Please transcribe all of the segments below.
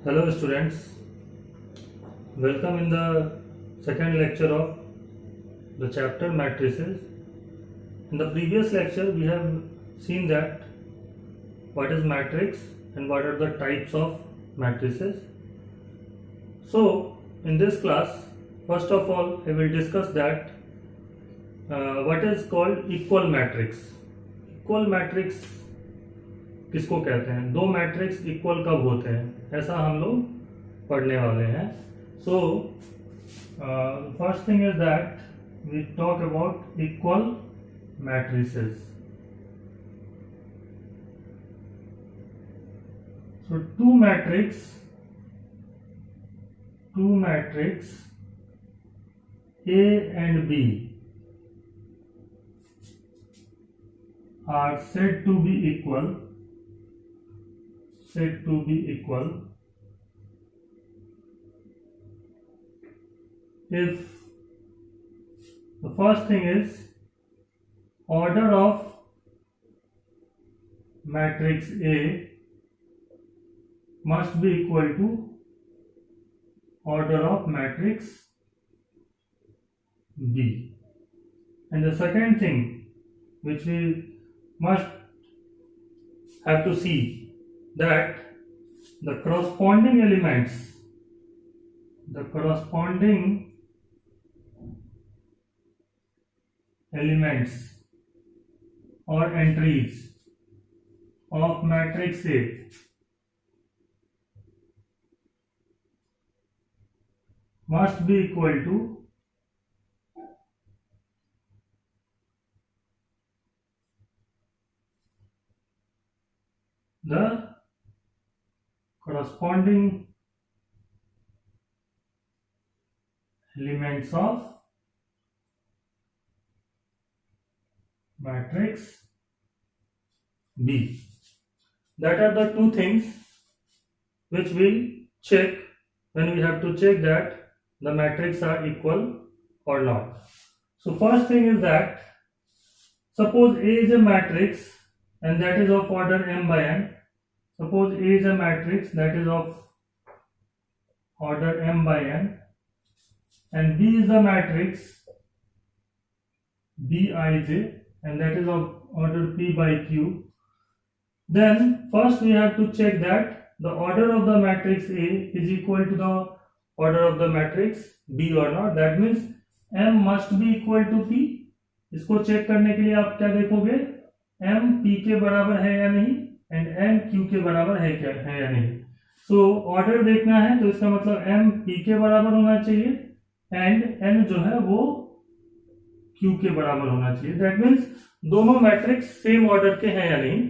Hello students, welcome in the second lecture of the chapter matrices. In the previous lecture we have seen that what is matrix and what are the types of matrices. So in this class, first of all I will discuss that what is called equal matrix. Equal matrix किसको कहते हैं, दो matrix equal कब होते हैं, ऐसा हम लोग पढ़ने वाले हैं. So first thing is that we talk about equal matrices. So two matrix A and B are said to be equal if the first thing is order of matrix A must be equal to order of matrix B, and the second thing which we must have to see that the corresponding elements or entries of matrix A must be equal to the corresponding elements of matrix B. That are the two things which we'll check when we have to check that the matrix are equal or not. So first thing is that suppose A is a matrix and that is of order m by n. Suppose A is a matrix that is of order m by n and B is the matrix Bij and that is of order p by q. Then first we have to check that the order of the matrix A is equal to the order of the matrix B or not. That means m must be equal to p. इसको check करने के लिए आप क्या देखोगे, m p के बराबर है या नहीं एंड n q के बराबर है क्या है या नहीं. सो ऑर्डर देखना है तो इसका मतलब m p के बराबर होना चाहिए एंड n जो है वो q के बराबर होना चाहिए. दैट मीन्स दोनों मैट्रिक्स सेम ऑर्डर के हैं या नहीं.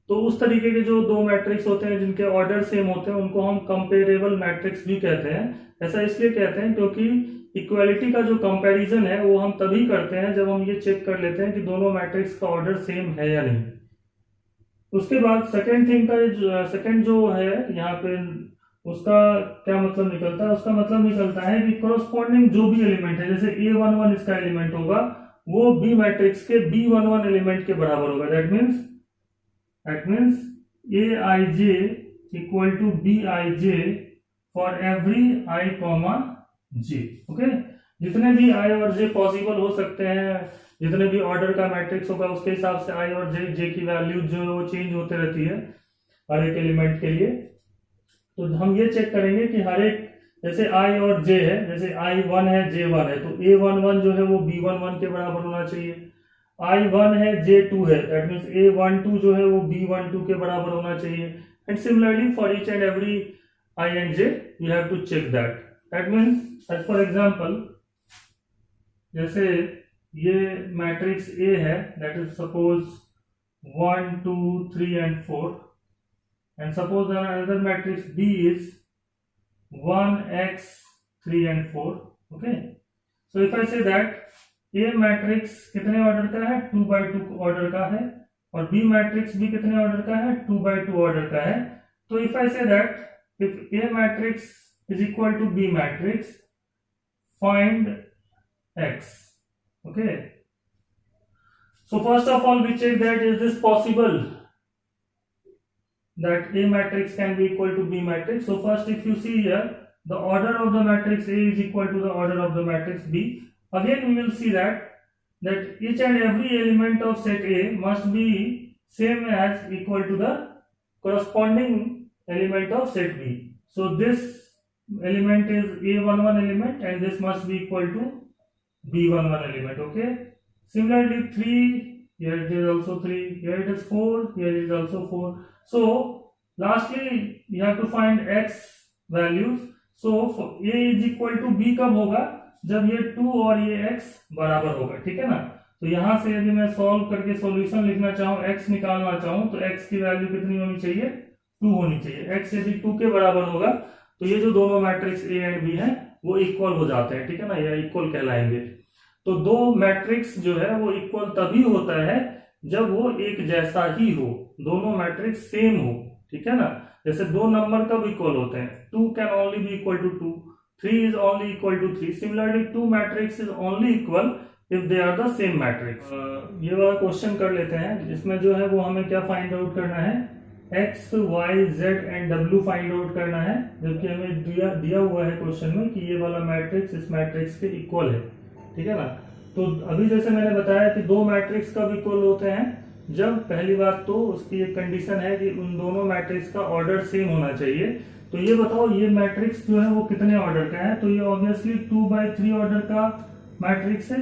तो उस तरीके के जो दो मैट्रिक्स होते हैं जिनके ऑर्डर सेम होते हैं उनको हम कंपेरेबल मैट्रिक्स भी कहते हैं. ऐसा इसलिए कहते हैं क्योंकि इक्वालिटी का जो कंपैरिजन है वो हम तभी करते हैं जब हम ये चेक कर लेते हैं कि दोनों मैट्रिक्स का ऑर्डर सेम है या नहीं. उसके बाद सेकंड थिंग का सेकंड जो है यहाँ पे उसका क्या मतलब निकलता है, उसका मतलब निकलता है कि कोरस्पॉन्डिंग जो भी एलिमेंट है, जैसे A11 इसका एलिमेंट होगा वो B मैट्रिक्स के B11 एलिमेंट के बराबर होगा. That means Aij equal to Bij for every I comma J. Okay, जितने भी I और J पॉसिबल हो सकते हैं, जितने भी ऑर्डर का मैट्रिक्स होगा उसके हिसाब से I और J की वैल्यू जो है वो चेंज होते रहती है हर एक एलिमेंट के लिए. तो हम ये चेक करेंगे कि हर एक, जैसे I और J है, जैसे I1 है J1 है तो A11 जो है वो B11 के बराबर होना चाहिए. I1 है J2 है, दैट मीन्स A12 जो है वो B12 के बराबर होना चाहिए. And similarly for each and every I and J you have to check that. That means as for example जैसे ये मैट्रिक्स A है, that is suppose 1 2 3 and 4 and suppose another matrix B is 1x 3 and 4. okay, so if I say that A matrix कितने order का है, 2 by 2 order का है और B matrix भी कितने ऑर्डर का है, 2 by 2 ऑर्डर का है. तो if I say that if A matrix is equal to B matrix, find x. Okay, so first of all we check that is this possible that A matrix can be equal to B matrix. So first, if you see here, the order of the matrix A is equal to the order of the matrix B. Again, we will see that each and every element of set A must be same as equal to the corresponding element of set B. So this element is A11 element, and this must be equal to B11 element. Okay. Similarly, 3, here it is also 3, here it is 4, here it is also 4. So lastly, you have to find x values. So A is equal to B कब होगा, जब ये 2 और ये x बराबर होगा, ठीक है ना। तो यहां से यदि मैं सॉल्व करके सॉल्यूशन लिखना चाहूँ, x निकालना चाहूँ, तो x की वैल्यू कितनी होनी चाहिए, 2 होनी चाहिए। x यदि 2 के बराबर होगा तो ये जो दोनों मैट्रिक्स A एंड B हैं वो इक्वल हो जाते हैं, ठीक है ना, या इक्वल कहलाएंगे। तो दो मैट्रिक्स जो है वो इक्वल तभी होता है जब वो एक जैसा ही हो, दोनों मैट्रिक्स सेम हो, ठीक है ना। जैसे दो नंबर कब इक्वल होते हैं, 2 can only be equal to 2, 3 is only equal to 3। Similarly 2 matrix is only equal if they are the same matrix. ये वाला क्वेश्चन कर लेते हैं, जिसमें जो है वो हमें क्या फाइंड आउट करना है, x, y, z and w find out करना है। जबकि हमें दिया हुआ है क्वेश्चन में कि ये वाला मैट्रिक्स इस मैट्रिक्स के इक्वल है, ठीक है ना। तो अभी जैसे मैंने बताया कि दो मैट्रिक्स कब इक्वल होते हैं, जब पहली बात तो उसकी एक कंडीशन है कि उन दोनों मैट्रिक्स का ऑर्डर सेम होना चाहिए। तो ये बताओ ये मैट्रिक्स जो है वो कितने ऑर्डर का है, तो ये ऑब्वियसली 2/3 ऑर्डर का मैट्रिक्स है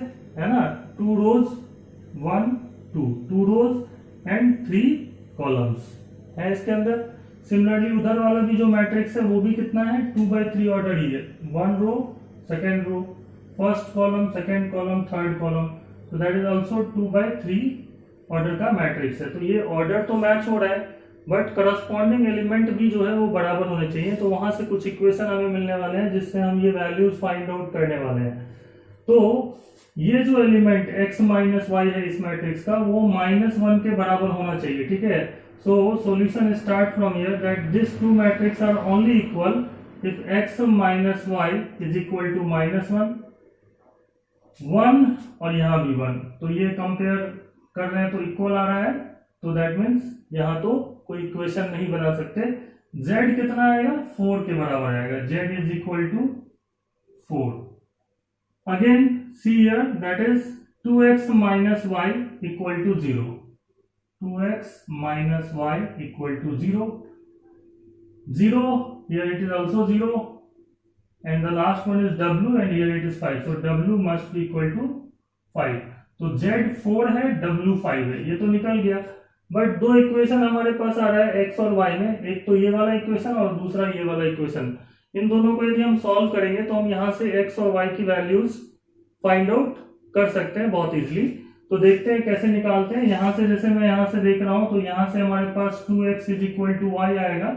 ना। 2 रोज 1 2, 2 रोज एंड 3 कॉलम्स है इसके अंदर। सिमिलरली उधर वाला भी जो मैट्रिक्स है वो भी कितना है, 2/3 ऑर्डर ही है, 1 row, second row, first column, second column, third column. तो दैट इज ऑल्सो 2/3 ऑर्डर का मैट्रिक्स है। तो ये ऑर्डर तो मैच हो रहा है, बट करस्पॉन्डिंग एलिमेंट भी जो है वो बराबर होने चाहिए। तो वहां से कुछ इक्वेशन हमें मिलने वाले हैं जिससे हम ये वैल्यूज फाइंड आउट करने वाले हैं। तो ये जो एलिमेंट x माइनस वाई है इस मैट्रिक्स का, वो -1 के बराबर होना चाहिए, ठीक है। So solution start from here that this two matrix are only equal if x minus y is equal to -1, 1 और यहाँ भी 1। तो ये कंपेयर कर रहे हैं तो इक्वल आ रहा है, तो दैट मीन्स यहाँ तो कोई इक्वेशन नहीं बना सकते। z कितना आएगा, 4 के बराबर आएगा, z is equal to 4। Again see here that is 2x minus y equal to 0, 2x minus y equal to 0, 0 here it is also 0 and the last one is w and here it is 5, so w must be equal to 5। तो z 4 है, w 5 है, ये तो निकल गया। But दो equation हमारे पास आ रहा है x और y में, एक तो ये वाला इक्वेशन और दूसरा ये वाला इक्वेशन। इन दोनों को यदि हम सॉल्व करेंगे तो हम यहाँ से x और y की वैल्यूज फाइंड आउट कर सकते हैं बहुत इजीली। तो देखते हैं कैसे निकालते हैं। यहाँ से जैसे मैं यहाँ से देख रहा हूँ, तो यहाँ से हमारे पास 2x is equal to y आएगा।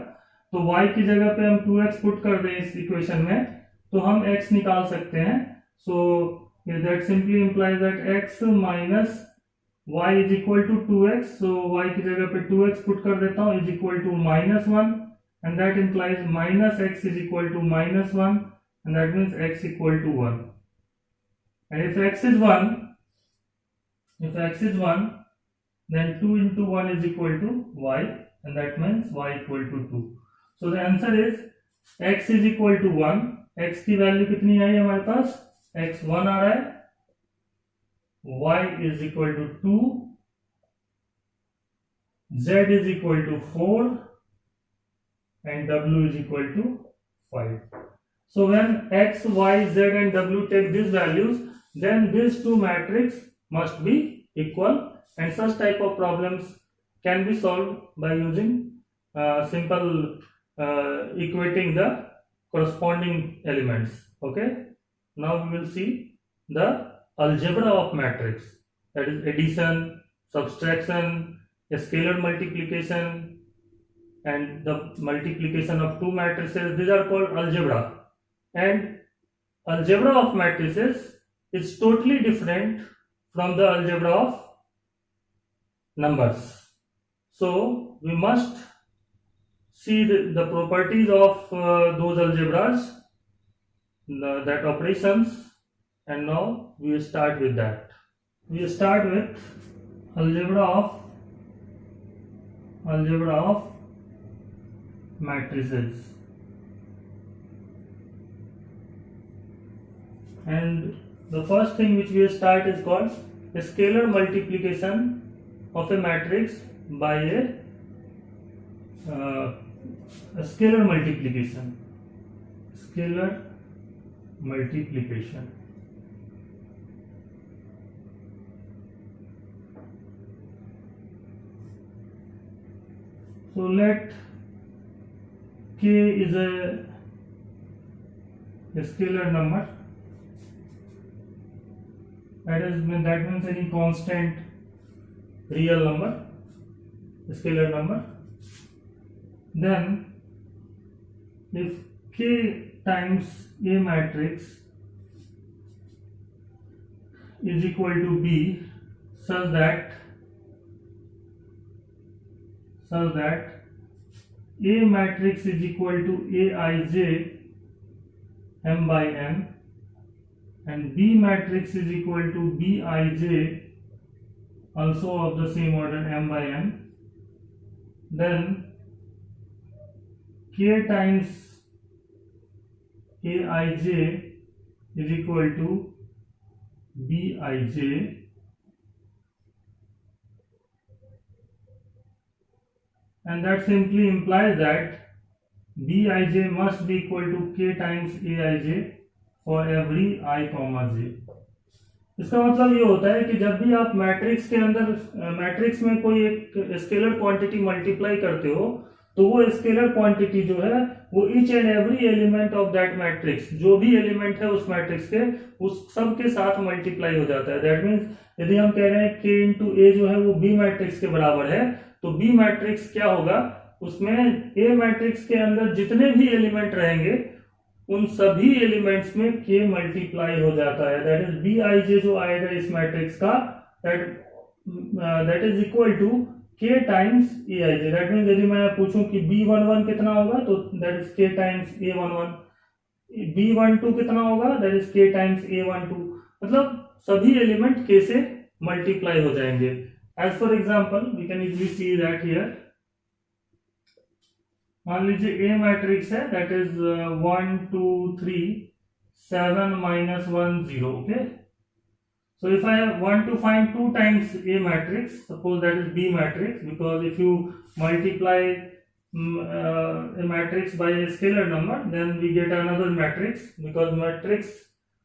तो y की जगह पे हम 2x पुट कर दें इस इक्वेशन में, तो हम x निकाल सकते हैं। So that simply implies that x minus y is equal to 2x। So y की जगह पे 2x पुट कर देता हूँ, is equal to -1 and that implies minus x is equal to -1 and that means x equal to 1। And if x is 1 then 2 into 1 is equal to y and that means y equal to 2। So the answer is x is equal to 1। x की value कितनी आई हमारे पास, x 1 आ रहा है, y is equal to 2, z is equal to 4 and w is equal to 5। So when x, y, z and w take these values, then these two matrix must be equal, and such type of problems can be solved by using simple equating the corresponding elements। Okay, now we will see the algebra of matrix, that is addition, subtraction, scalar multiplication and the multiplication of two matrices. These are called algebra, and algebra of matrices is totally different from the algebra of numbers। So we must see the properties of those algebras, that operations, and now we start with that। We start with algebra of matrices. And the first thing which we start is called a scalar multiplication of a matrix by a scalar multiplication. Scalar multiplication. So let K is a scalar number. That means any constant real number, scalar number. Then if K times A matrix is equal to B such that A matrix is equal to Aij m by n and B matrix is equal to Bij also of the same order m by n, then K times Aij is equal to Bij and that simply implies that Bij must be equal to K times Aij for every I, j. इसका मतलब ये होता है कि जब भी आप matrix के अंदर मैट्रिक्स में कोई एक स्केलर क्वांटिटी मल्टीप्लाई करते हो तो वो स्केलर क्वांटिटी जो है वो each and every element of that matrix, जो भी एलिमेंट है उस मैट्रिक्स के, उस सब के साथ मल्टीप्लाई हो जाता है. दैट मीन्स यदि हम कह रहे हैं k इंटू ए जो है वो बी मैट्रिक्स के बराबर है तो बी मैट्रिक्स क्या होगा, उसमें ए मैट्रिक्स के अंदर जितने भी एलिमेंट रहेंगे उन सभी एलिमेंट्स में k मल्टीप्लाई हो जाता है. दैट इज Bij जो आएगा इस मैट्रिक्स का that is equal to k times Aij. That means यदि मैं पूछूं कि B11 कितना होगा तो that is k times A11, B12 कितना होगा that is k times A12. मतलब सभी एलिमेंट k से मल्टीप्लाई हो जाएंगे. As for example we can easily see that here. मान लीजिए A मैट्रिक्स है that is 1 2 3 7 minus 1 0. Okay, so if I want to find 2 times A matrix, suppose that is B matrix, because if you multiply a matrix by a scalar number then we get another matrix, because matrix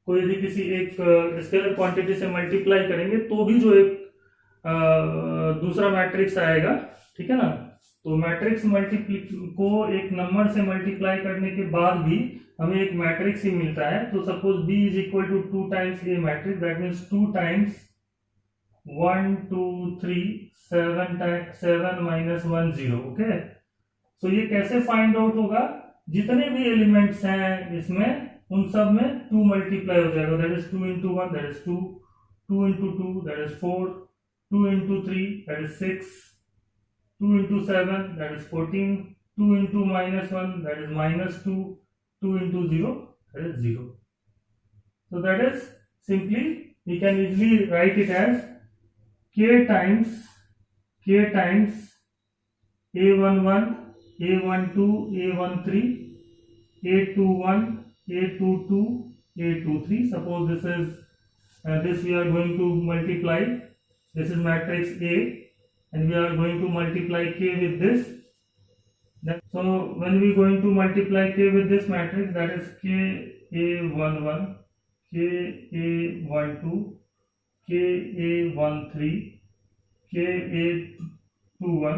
को यदि किसी एक scalar quantity से multiply करेंगे तो भी जो एक दूसरा मैट्रिक्स आएगा, ठीक है ना. तो मैट्रिक्स को एक नंबर से मल्टीप्लाई करने के बाद भी हमें एक मैट्रिक्स ही मिलता है. तो suppose B is equal to 2 times A matrix, that means 2 times 1 2 3 7 minus 1 0. Okay, so ये कैसे फाइंड आउट होगा, जितने भी एलिमेंट्स हैं इसमें उन सब में 2 मल्टीप्लाई हो जाएगा. That is 2 into 1 that is 2, 2 into 2 that is 4, 2 into 3 that is 6, 2 into 7 that is 14, 2 into minus 1 that is minus 2, 2 into 0 that is 0. So that is simply we can easily write it as k times A11, A12, A13, A21, A22, A23. Suppose this is this we are going to multiply. This is matrix A and we are going to multiply k with this. So when we going to multiply k with this matrix, that is KA11, KA12, KA13, KA21,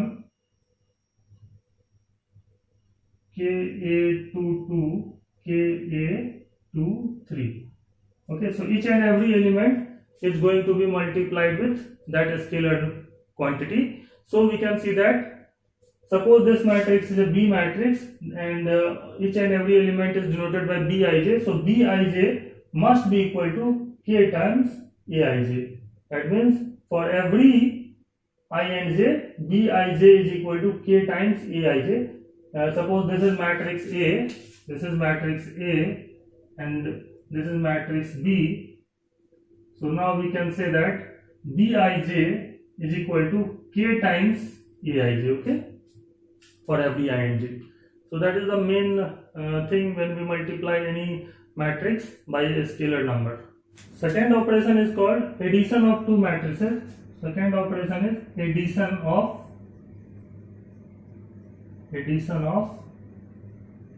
KA22, KA23. Okay, so each and every element is going to be multiplied with that scalar quantity. So we can see that suppose this matrix is a B matrix and each and every element is denoted by Bij. So Bij must be equal to k times Aij. That means for every I and j, Bij is equal to k times Aij. Suppose this is matrix A, this is matrix A and this is matrix B. So now we can say that Bij is equal to k times Aij. Okay, for every I and j. So that is the main thing when we multiply any matrix by a scalar number. Second operation is called addition of two matrices. Second operation is addition of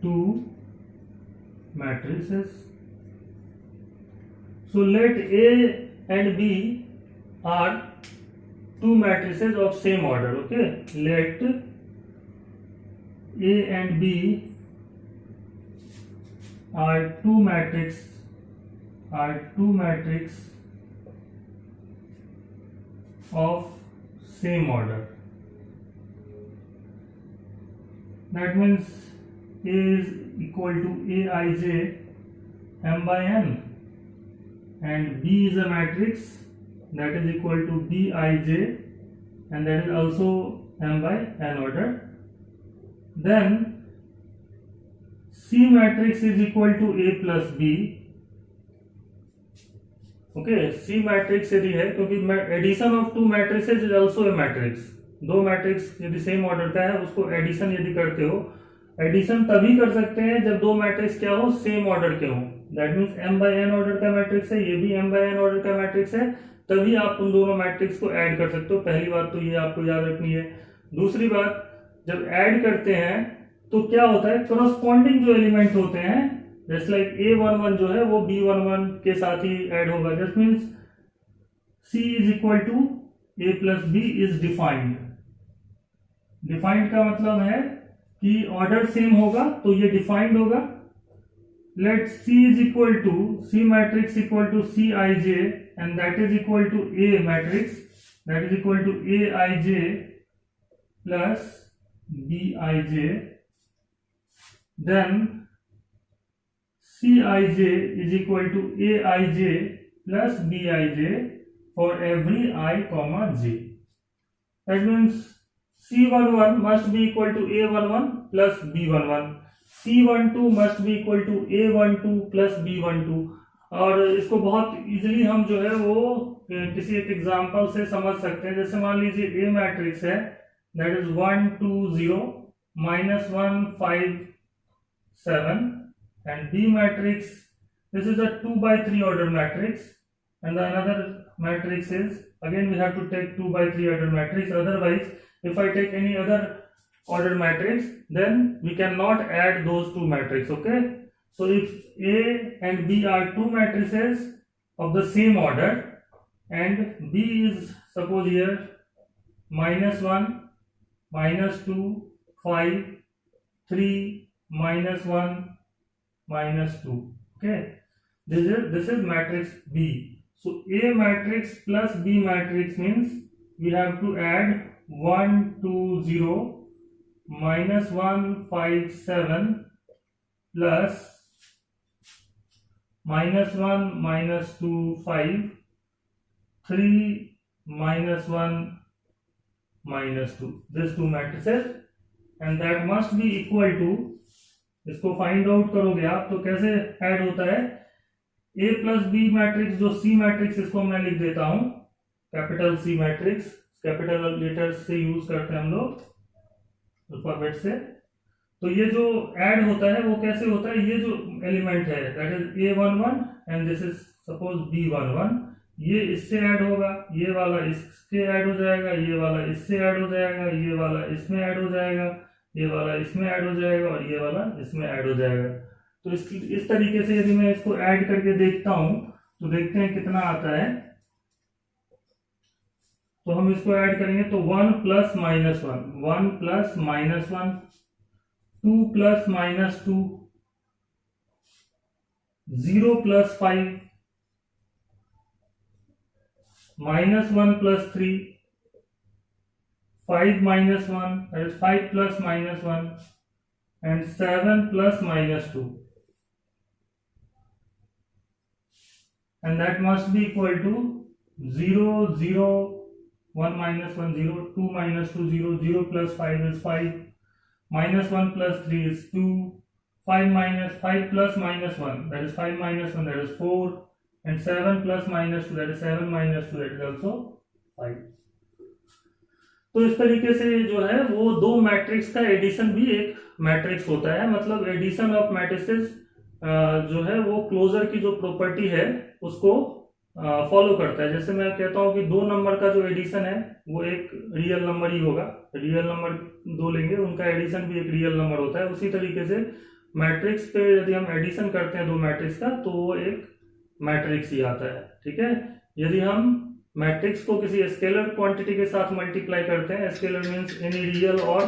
two matrices. So let A and B are two matrices of same order. Okay, let A and B are two matrices of same order. That means A is equal to Aij m by n, and B is a matrix that is equal to Bij, and that is also m by n order. Then C matrix is equal to A plus B. Okay, see matrix यदि है, क्योंकि addition of two matrices is also a matrix. दो matrix यदि same order का है उसको addition यदि करते हो, एडिशन तभी कर सकते हैं जब दो मैट्रिक्स क्या हो, सेम ऑर्डर के हो. That means m by n order का मैट्रिक्स है, ये भी m बाय n ऑर्डर का मैट्रिक्स है, तभी आप उन दोनों मैट्रिक्स को ऐड कर सकते हो. पहली बात तो ये आपको याद रखनी है. दूसरी बात, जब ऐड करते हैं तो क्या होता है, करस्पॉन्डिंग जो एलिमेंट होते हैं, जैसे लाइक A11 जो है वो B11 के साथ ही ऐड होगा. Just means C is equal to A plus B is defined. Defined का मतलब है कि ऑर्डर सेम होगा तो ये डिफाइंड होगा. Let C is equal to C matrix equal to Cij and that is equal to A matrix, that is equal to Aij plus Bij. Then Cij is equal to Aij plus Bij for every I comma j. That means C11 must be equal to A11 plus B11. C12 must be equal to A12 plus B12. और इसको बहुत easily हम जो है वो किसी एक example से समझ सकते हैं. जैसे मान लीजिए A मैट्रिक्स है, that is 1 2 0 -1 5 7. And B matrix, this is a 2 by 3 order matrix, and the another matrix is, again we have to take 2 by 3 order matrix. Otherwise, if I take any other order matrix, then we cannot add those two matrices. Okay, so if A and B are two matrices of the same order, and B is, suppose here, -1 -2 5 3 -1 -2. Okay, this is matrix B. So A matrix plus B matrix means we have to add 1 2 0 -1 5 7 plus -1 -2 5 3 -1 -2. These two matrices, and that must be equal to, इसको find out करोगे आप तो कैसे add होता है, A plus B matrix जो C matrix, इसको मैं लिख देता हूं capital C matrix, capital letters से यूज करते हैं हम लोग अल्फाबेट से. तो ये जो ऐड होता है वो कैसे होता है, ये जो एलिमेंट है that is A11 and this is suppose B11, ये इससे ऐड होगा, ये वाला इसके ऐड हो जाएगा, ये वाला इससे ऐड हो जाएगा, ये वाला इसमें ऐड हो जाएगा, ये वाला इसमें ऐड हो जाएगा, और ये वाला इसमें ऐड हो जाएगा. तो इस तरीके से यदि मैं इसको ऐड करके देखता हूं तो देखते हैं कितना आता है. तो हम इसको ऐड करेंगे तो 1 plus -1 1 plus -1 2 plus -2 0 plus 5 -1 plus 3 5 -1, that is 5 plus -1, and 7 plus -2, and that must be equal to 0 0 1 -1 0 2 -2 0 0 plus 5 is 5 -1 plus 3 is 2 5 plus -1, that is 5 -1, that is 4, and 7 plus -2, that is 7 -2, that is also 5. तो इस तरीके से जो है वो दो matrix का addition भी एक मैट्रिक्स होता है, मतलब एडिशन ऑफ मैट्रिसेस जो है वो क्लोजर की जो प्रॉपर्टी है उसको फॉलो करता है। जैसे मैं कहता हूँ कि दो नंबर का जो एडिशन है वो एक रियल नंबर ही होगा, रियल नंबर दो लेंगे उनका एडिशन भी एक रियल नंबर होता है। उसी तरीके से मैट्रिक्स पे यदि हम एडिशन करते हैं दो मैट्रिक्स का तो वो एक मैट्रिक्स ही आता है, ठीक है। यदि हम मैट्रिक्स को किसी स्केलर क्वांटिटी के साथ मल्टीप्लाई करते हैं, स्केलर मीन्स एनी रियल और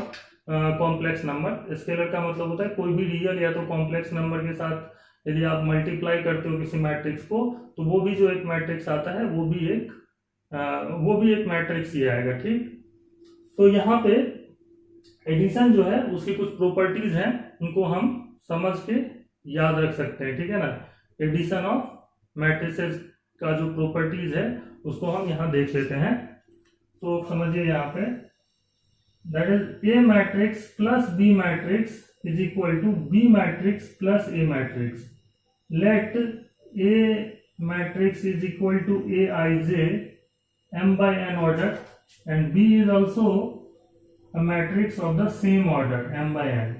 कॉम्प्लेक्स नंबर, स्केलर का मतलब होता है कोई भी रियल या तो कॉम्प्लेक्स नंबर के साथ यदि आप मल्टीप्लाई करते हो किसी मैट्रिक्स को तो वो भी जो एक मैट्रिक्स आता है वो भी एक मैट्रिक्स ही आएगा, ठीक। तो यहाँ पे एडिशन जो है उसकी कुछ प्रॉपर्टीज हैं, उनको हम समझ के याद रख सकते हैं, ठीक है ना। एडिशन ऑफ मैट्रिसेस का जो प्रॉपर्टीज है उसको हम यहाँ देख लेते हैं। तो समझिए यहाँ पे that is A matrix plus B matrix is equal to B matrix plus A matrix. Let A matrix is equal to A I J m by n order and b is also a matrix of the same order m by n.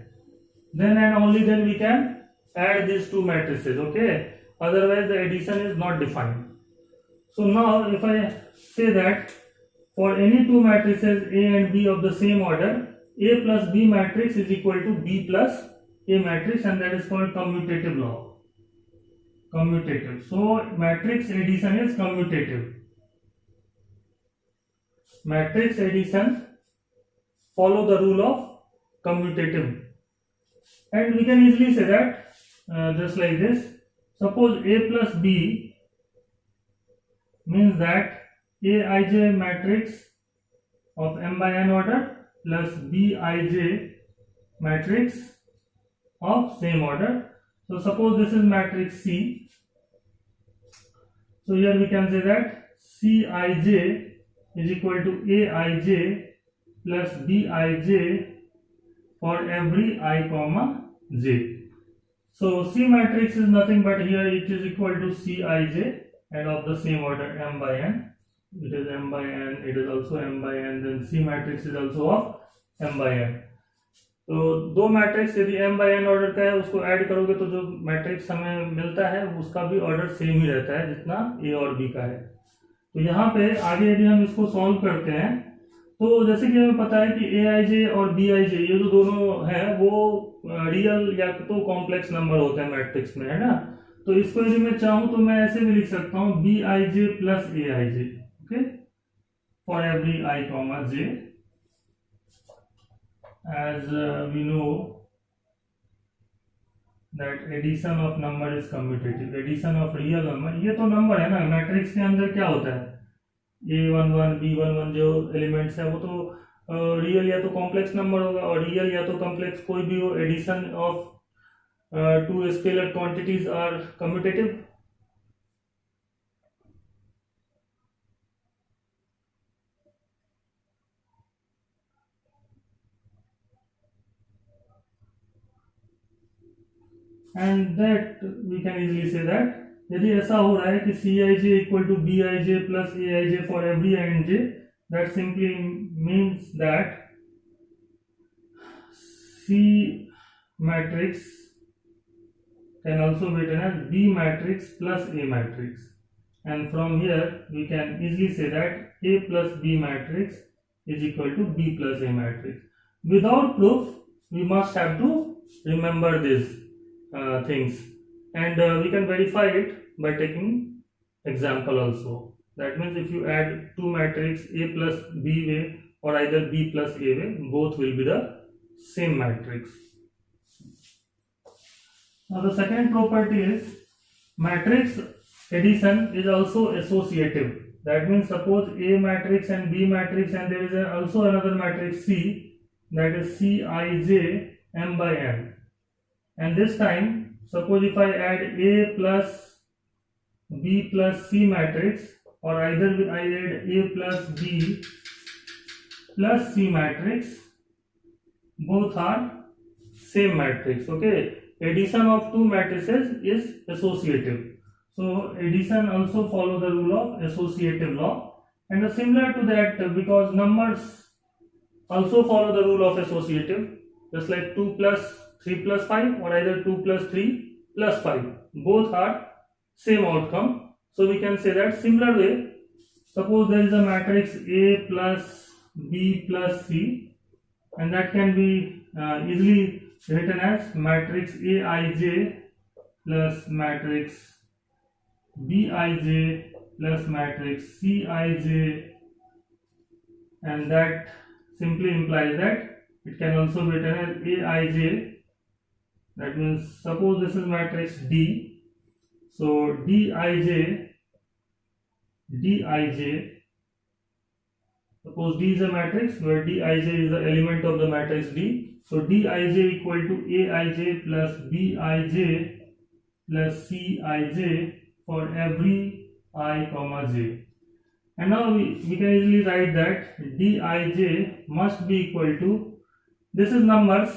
Then and only then we can add these two matrices, okay, otherwise the addition is not defined. So now if I say that for any two matrices a and b of the same order, a plus b matrix is equal to b plus a matrix, and that is called commutative law. Commutative. So matrix addition is commutative. Matrix addition follow the rule of commutative, and we can easily say that just like this. Suppose a plus b means that aij matrix of m by n order plus bij matrix of same order. So suppose this is matrix C. So here we can say that Cij is equal to aij plus bij for every I comma j. So C matrix is nothing but here it is equal to Cij and of the same order m by n. It is m by n, it is also m by n, then C matrix is also of m by n. तो दो matrix यदि m by n order का है उसको add करोगे तो जो matrix हमें मिलता है उसका भी ऑर्डर सेम ही रहता है जितना a और b का है। तो यहाँ पे आगे यदि हम इसको सॉल्व करते हैं तो जैसे कि हमें पता है कि ए आई जे और बी आई जे ये जो दोनों हैं वो रियल या तो कॉम्प्लेक्स नंबर होते हैं मैट्रिक्स में, है ना। तो इसको यदि मैं चाहूँ तो मैं ऐसे भी लिख सकता हूँ B I J plus A I J, okay, for every I comma J, as we know that addition of number is commutative. Addition of real number, ये तो नंबर है ना, मैट्रिक्स के अंदर क्या होता है a11 b11 जो एलिमेंट्स है वो तो रियल या तो कॉम्प्लेक्स नंबर होगा, और रियल या तो कॉम्प्लेक्स कोई भी हो, addition of two scalar quantities are commutative. And that we can easily say that यदि ऐसा हो रहा है कि C I J equal to B I J plus A I J for every I and J, that simply means that C matrix can also be written as B matrix plus A matrix, and from here we can easily say that A plus B matrix is equal to B plus A matrix. Without proof, we must have to remember these things, and we can verify it by taking example also. That means if you add two matrix A plus B way or either B plus A way, both will be the same matrix. Now the second property is matrix addition is also associative. That means suppose A matrix and B matrix and there is also another matrix C, that is Cij m by n, and this time suppose if I add A plus B plus C matrix, or either I add A plus B plus C matrix, both are same matrix, okay. Addition of two matrices is associative, so addition also follow the rule of associative law. And similar to that, because numbers also follow the rule of associative, just like 2 plus 3 plus 5 or either 2 plus 3 plus 5, both are same outcome. So we can say that similar way, suppose there is a matrix A plus B plus C, and that can be easily written as matrix Aij plus matrix Bij plus matrix Cij, and that simply implies that it can also be written as Aij. That means suppose this is matrix D, so Dij, suppose D is a matrix where Dij is the element of the matrix D, so Dij equal to Aij plus Bij plus Cij for every I comma j. And now we can easily write that Dij must be equal to, this is numbers,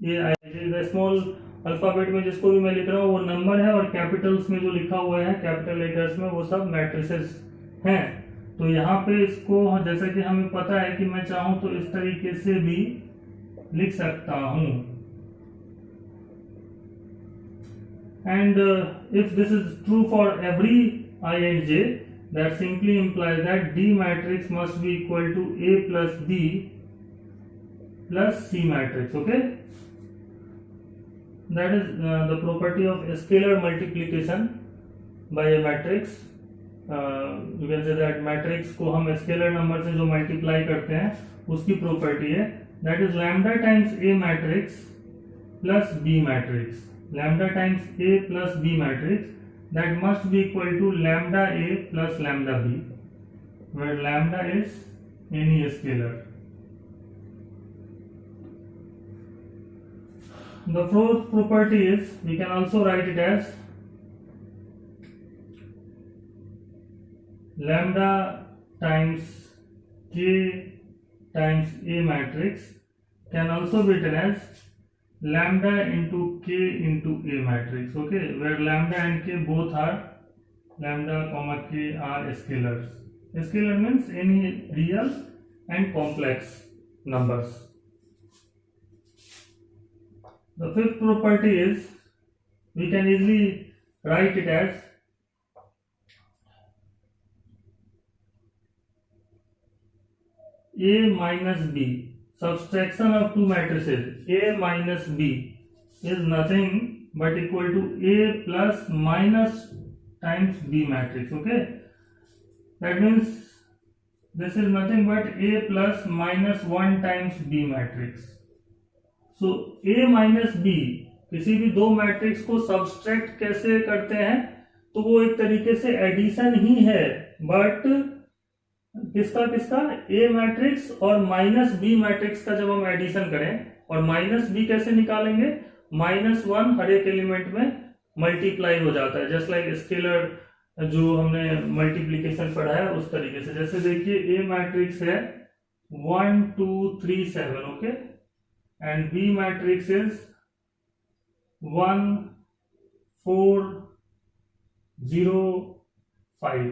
Aij the small alphabet में जिसको भी मैं लिख रहा हूँ वो number है, और कैपिटल्स में जो लिखा हुआ है कैपिटल लेटर्स में वो सब मैट्रिसेस हैं। तो यहाँ पे इसको जैसा कि हमें पता है कि मैं चाहूँ तो इस तरीके से भी लिख सकता हूँ, and if this is true for every I and j, that simply implies that D matrix must be equal to A plus B plus C matrix. Okay, that is the property of scalar multiplication by a matrix. You can say that matrix को हम scalar number से जो multiply करते हैं उसकी property है, that is lambda times A matrix plus B matrix. Lambda times A plus B matrix, that must be equal to lambda A plus lambda B, where lambda is any scalar. The fourth property is, we can also write it as lambda times K times A matrix can also be written as lambda into K into A matrix. Okay, where lambda and K both are, lambda comma K are scalars. Scalar means any real and complex numbers. The fifth property is, we can easily write it as A minus B. Subtraction of two matrices A minus B is nothing but equal to A plus minus times B matrix. Okay, that means this is nothing but A plus minus 1 times B matrix. So A minus B, किसी भी दो matrix को subtract कैसे करते हैं, तो वो एक तरीके से एडिशन ही है, बट किसका किसका, A मैट्रिक्स और माइनस B मैट्रिक्स का जब हम एडिशन करें, और माइनस B कैसे निकालेंगे, -1 हर एक एलिमेंट में मल्टीप्लाई हो जाता है, जस्ट लाइक स्केलर जो हमने मल्टीप्लीकेशन पढ़ा है उस तरीके से। जैसे देखिए A मैट्रिक्स है 1 2 3 7, okay, and B matrix is 1 4 0 5.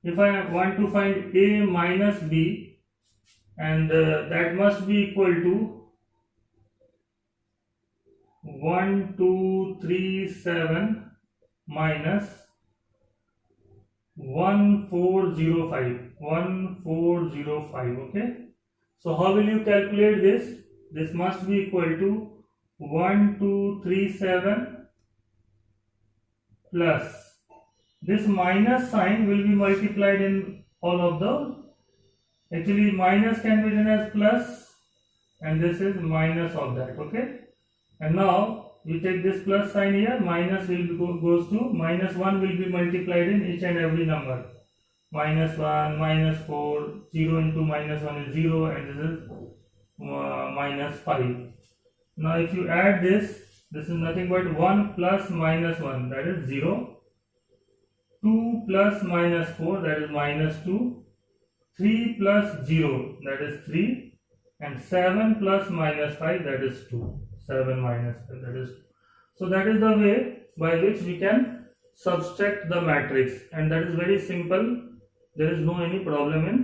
If I want to find A minus B, and that must be equal to 1 2 3 7 minus 1 4 0 5, 1 4 0 5. Okay, so how will you calculate this? This must be equal to 1 2 3 7 plus this minus sign will be multiplied in all of the, actually minus can be written as plus, and this is minus of that. Okay, and now we take this plus sign here, minus will be goes to -1 will be multiplied in each and every number, -1 -4, 0 into -1 is 0, and this is -5. Now if you add this is nothing but 1 plus -1, that is 0, 2 plus -4, that is -2, 3 plus 0, that is 3, and 7 plus -5, that is 2. 7 minus 5, that is 2. So that is the way by which we can subtract the matrix, and that is very simple. There is no any problem in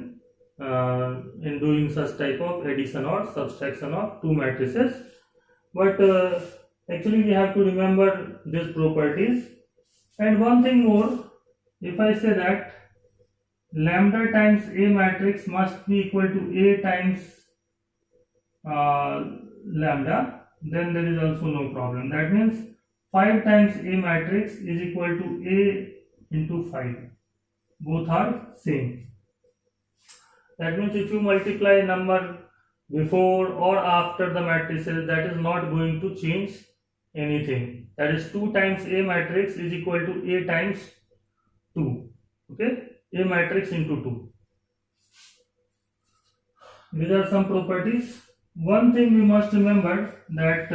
in doing such type of addition or subtraction of two matrices. But actually we have to remember these properties. And one thing more, if I say that lambda times A matrix must be equal to A times lambda, then there is also no problem. That means 5 times A matrix is equal to A into 5. Both are same. That means if you multiply number before or after the matrices, that is not going to change anything. That is 2 times A matrix is equal to A times 2. Okay, A matrix into 2. These are some properties. One thing we must remember that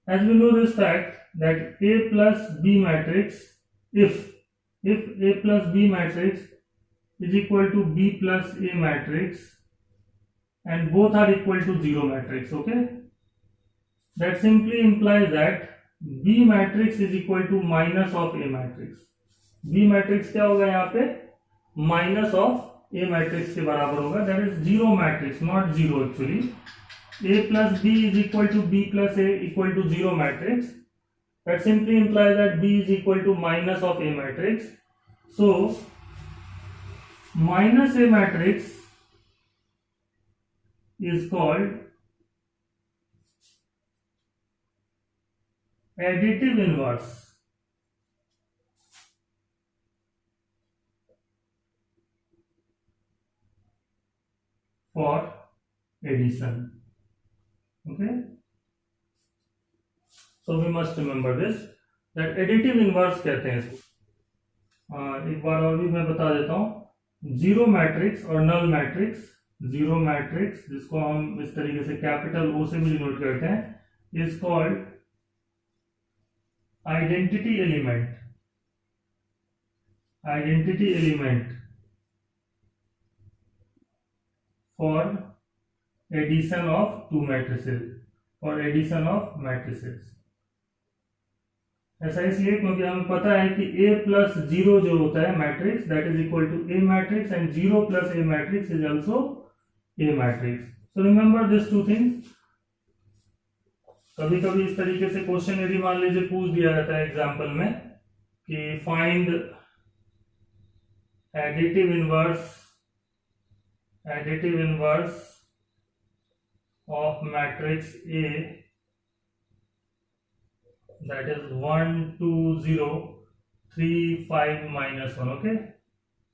as we know this fact that A plus B matrix, if A plus B matrix is equal to B plus A matrix and both are equal to 0 matrix, okay, that simply implies that B matrix is equal to minus of A matrix. B matrix क्या होगा यहाँ पे, minus of A matrix के बराबर होगा. That is 0 matrix, not 0 actually. A plus B is equal to B plus A equal to 0 matrix. That simply implies that B is equal to minus of A matrix. So minus A matrix is called additive inverse. For addition. Okay, so we must remember this, that additive inverse कहते हैं इसको. एक बार और भी मैं बता देता हूँ. जीरो मैट्रिक्स और नल मैट्रिक्स, जीरो मैट्रिक्स जिसको हम इस तरीके से कैपिटल O से भी डिनोट करते हैं, is called identity element. Identity element for addition of two matrices, for addition of matrices. ऐसा इसलिए क्योंकि हमें पता है कि A plus 0 जो होता है matrix, that is equal to A matrix, and 0 plus A matrix is also A matrix. So remember these two things. कभी कभी इस तरीके से क्वेश्चन यदि मान लीजिए पूछ दिया जाता है एग्जाम्पल में कि find additive inverse of matrix A, that is 1 2 0 3 5 minus 1. Okay,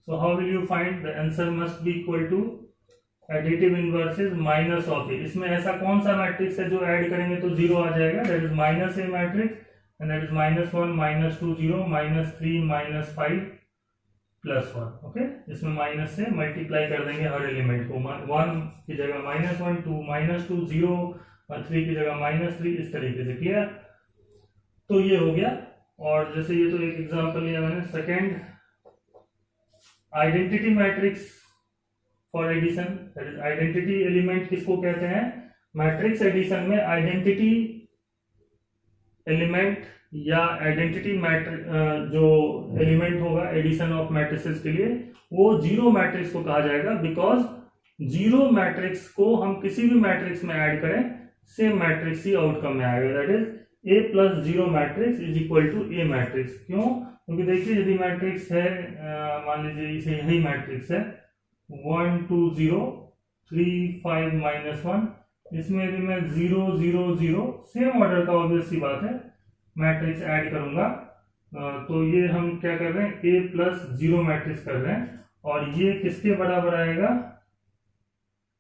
so how will you find? The answer must be equal to additive inverse is minus of A. इसमें ऐसा कौन सा मैट्रिक्स है जो ऐड करेंगे तो 0 आ जाएगा? that is minus A matrix, and that is minus 1 minus 2 0 minus 3 minus 5 plus 1. Okay, इसमें माइनस से मल्टीप्लाई कर देंगे हर एलिमेंट को. 1 की जगह माइनस 1, 2 माइनस 2, 0 और 3 की जगह माइनस 3, इस तरीके से. क्लियर? तो ये हो गया. और जैसे ये तो एक एग्जांपल लिया मैंने. Second, identity matrix for addition, that is identity element किसको कहते हैं? मैट्रिक्स एडिशन में आइडेंटिटी एलिमेंट या आइडेंटिटी जो एलिमेंट होगा एडिशन ऑफ मैट्रिसेस के लिए, वो जीरो मैट्रिक्स को कहा जाएगा. बिकॉज जीरो मैट्रिक्स को हम किसी भी मैट्रिक्स में ऐड करें, सेम मैट्रिक्स ही आउटकम में आएगा. That is A plus zero matrix is equal to A matrix. क्यों? क्योंकि देखिए यदि मैट्रिक्स है, मान लीजिए इसे यही मैट्रिक्स है 1 2 0 3 5 माइनस 1, इसमें यदि मैं 0 0 0 सेम ऑर्डर का ऑब्वियस सी बात है मैट्रिक्स ऐड करूंगा, तो ये हम क्या कर रहे हैं? A प्लस जीरो मैट्रिक्स कर रहे हैं. और ये किसके बराबर आएगा?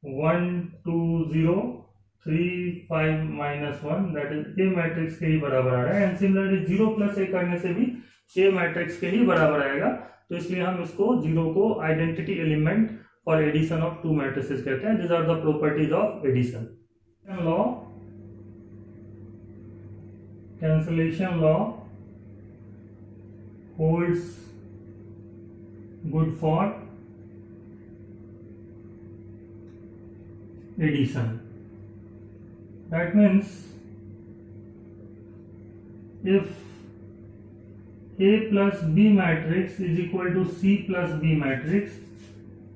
1 2 0 3 5 minus 1, that is A matrix के ही बराबर आ रहा है. एंड सिमिलरली 0 प्लस A करने से भी A मैट्रिक्स के ही बराबर आएगा. तो इसलिए हम इसको जीरो को identity element for addition of two matrices कहते हैं. This are the properties of addition. Law, cancellation law holds good for addition. That means if A plus B matrix is equal to C plus B matrix,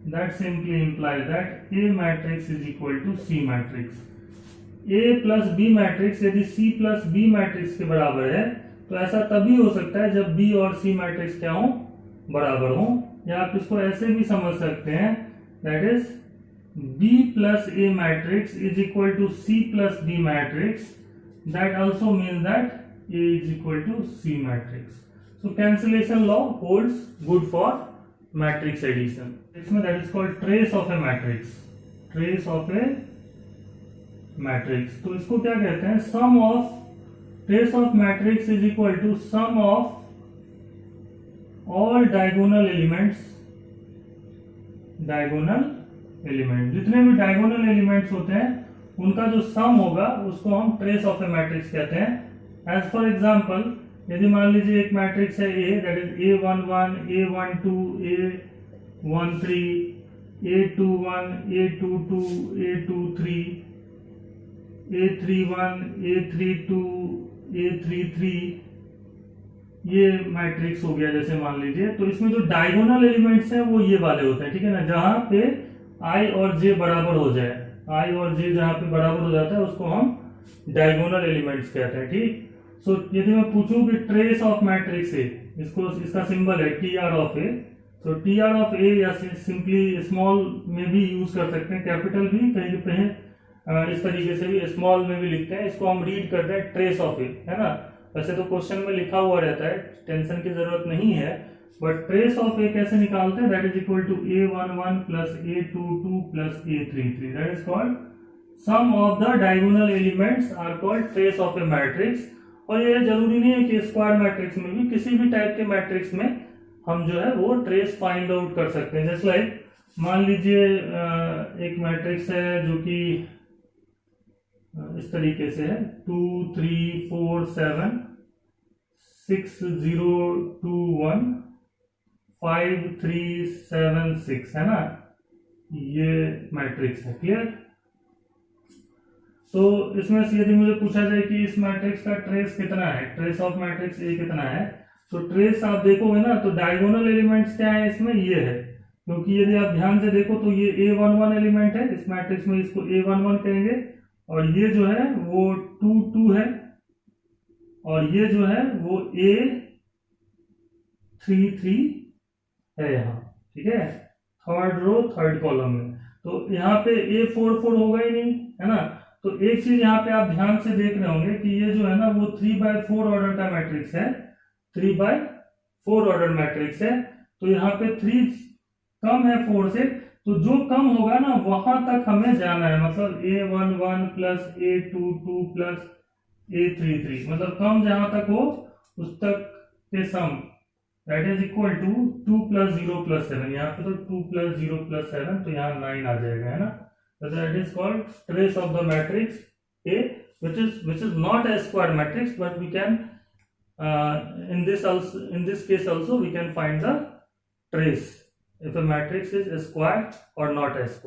that simply implies that A matrix is equal to C matrix. A plus B matrix यदि C plus B matrix के बराबर है तो ऐसा तभी हो सकता है जब B और C मैट्रिक्स क्या हो, बराबर हो। या आप इसको ऐसे भी समझ सकते हैं, that is B plus A matrix is equal to C plus B matrix, that also means that A is equal to C matrix. So cancellation law holds good for matrix addition. इसमें that is called trace of a matrix. Trace of a matrix. तो इसको क्या कहते हैं, sum of trace of matrix is equal to sum of all diagonal elements. diagonal element, जितने भी diagonal elements होते हैं उनका जो sum होगा उसको हम trace of a matrix कहते हैं. As for example, यदि मान लीजिए एक मैट्रिक्स है A, that is A11, A12, A13, A21, A22, A23, A31, A32, A33, ये मैट्रिक्स हो गया जैसे मान लीजिए. तो इसमें जो डायगोनल एलिमेंट्स हैं वो ये वाले होते हैं, ठीक है ना, जहां पे I और J बराबर हो जाए, I और J जहां पे बराबर हो जाता है उसको हम डायगोनल एलिमेंट्स कहते हैं, ठीक. सो यदि मैं पूछूं कि ट्रेस ऑफ मैट्रिक्स ए, इसको इसका सिंबल है TR ऑफ ए, तो TR ऑफ ए या सिंपली स्मॉल में भी यूज कर सकते हैं, कैपिटल भी कहीं पे इस तरीके से भी स्मॉल में भी लिखते हैं. इसको हम रीड करते हैं ट्रेस ऑफ ए, है ना. वैसे तो क्वेश्चन में लिखा हुआ रहता है, टेंशन की जरूरत नहीं है, बट ट्रेस ऑफ ए कैसे निकालते हैं, that is equal to A11 plus A22 plus A33, that is called sum of the diagonal elements are called trace of a matrix. और ये जरूरी नहीं है कि स्क्वायर मैट्रिक्स में भी, किसी भी टाइप के मैट्रिक्स में हम जो है वो ट्रेस फाइंड आउट कर सकते हैं. जैसे लाइक मान लीजिए एक मैट्रिक्स है जो कि इस तरीके से है 2 3 4 7 6 0 2 1 5 3 7 6, है ना, ये मैट्रिक्स है. क्लियर. तो इसमें से यदि मुझे पूछा जाए कि इस मैट्रिक्स का ट्रेस कितना है, ट्रेस ऑफ मैट्रिक्स ए कितना है, तो ट्रेस आप देखोगे ना तो डायगोनल एलिमेंट्स क्या है इसमें, ये है. क्योंकि यदि आप ध्यान से देखो तो ये A11 एलिमेंट है इस मैट्रिक्स में, इसको A11 कहेंगे, और ये जो है वो 2 2 है, और ये जो है वो A33 है यहाँ, ठीक है, थर्ड रो थर्ड कॉलम में. तो यहाँ पे A44 होगा ही नहीं, है ना. तो एक चीज यहाँ पे आप ध्यान से देख रहे होंगे कि ये जो है ना वो 3/4 ऑर्डर का मैट्रिक्स है, 3/4 ऑर्डर मैट्रिक्स है. तो यहाँ पे 3 कम है 4 से, तो जो कम होगा ना वहां तक हमें जाना है, मतलब A11 plus A22 plus A33, मतलब कम जहां तक हो उस तक के sum, that is equal to 2 plus 0 plus 7. यहाँ पे तो 2 प्लस 0 प्लस 7, तो यहाँ 9 आ जाएगा, है ना. So that is called trace of the matrix A, which is not a square matrix, but we can in this case also we can find the trace if a matrix is a square or not a square.